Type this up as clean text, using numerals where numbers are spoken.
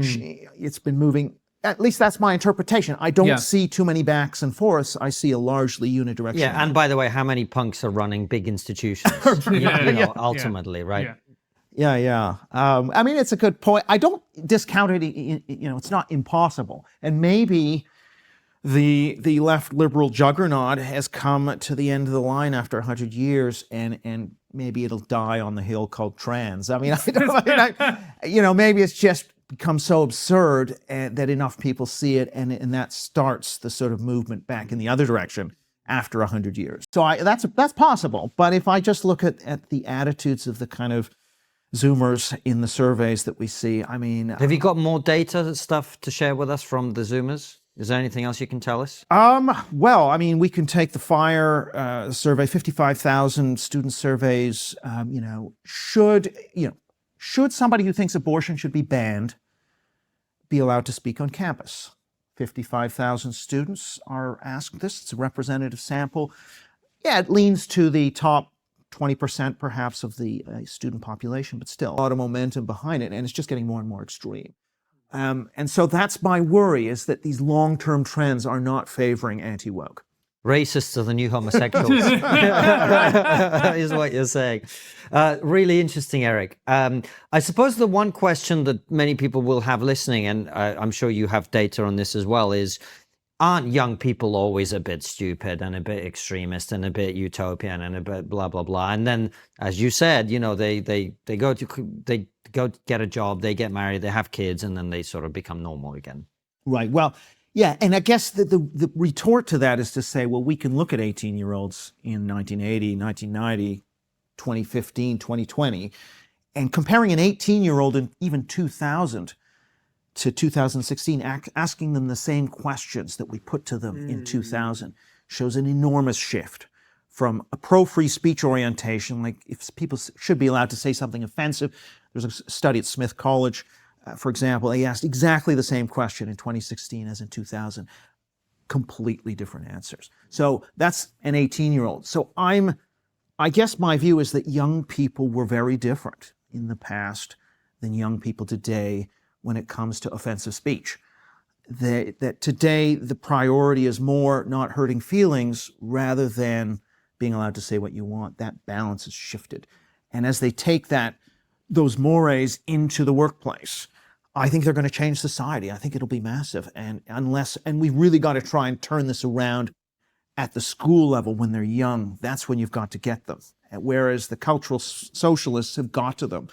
It's been moving. At least that's my interpretation. I don't see too many backs and forths. I see a largely unidirectional. Yeah, and by the way, how many punks are running big institutions? Ultimately, right? Yeah. I mean, it's a good point. I don't discount it. It's not impossible. And maybe the left liberal juggernaut has come to the end of the line after 100 years, and maybe it'll die on the hill called trans. I mean, maybe it's just become so absurd that enough people see it, and that starts the sort of movement back in the other direction after 100 years. So that's possible. But if I just look at the attitudes of the kind of Zoomers in the surveys that we see, I mean... Have you got more data stuff to share with us from the Zoomers? Is there anything else you can tell us? Well, I mean, we can take the FIRE survey, 55,000 student surveys. Should somebody who thinks abortion should be banned be allowed to speak on campus? 55,000 students are asked this. It's a representative sample. Yeah, it leans to the top 20% perhaps of the student population, but still a lot of momentum behind it, and it's just getting more and more extreme. And so that's my worry, is that these long-term trends are not favoring anti-woke. Racists are the new homosexuals, is what you're saying. Really interesting, Eric. I suppose the one question that many people will have listening, and I'm sure you have data on this as well, is aren't young people always a bit stupid and a bit extremist and a bit utopian and a bit blah, blah, blah? And then, as you said, they go get a job, they get married, they have kids, and then they sort of become normal again. Right. Well, yeah, and I guess the retort to that is to say, well, we can look at 18-year-olds in 1980, 1990, 2015, 2020, and comparing an 18-year-old in even 2000 to 2016, asking them the same questions that we put to them in 2000 shows an enormous shift from a pro-free speech orientation, like if people should be allowed to say something offensive. There's a study at Smith College, for example, they asked exactly the same question in 2016 as in 2000. Completely different answers. So that's an 18-year-old. So I guess my view is that young people were very different in the past than young people today when it comes to offensive speech. That today the priority is more not hurting feelings rather than being allowed to say what you want. That balance has shifted. And as they take those mores into the workplace, I think they're going to change society. I think it'll be massive. And we've really got to try and turn this around at the school level when they're young. That's when you've got to get them. Whereas the cultural socialists have got to them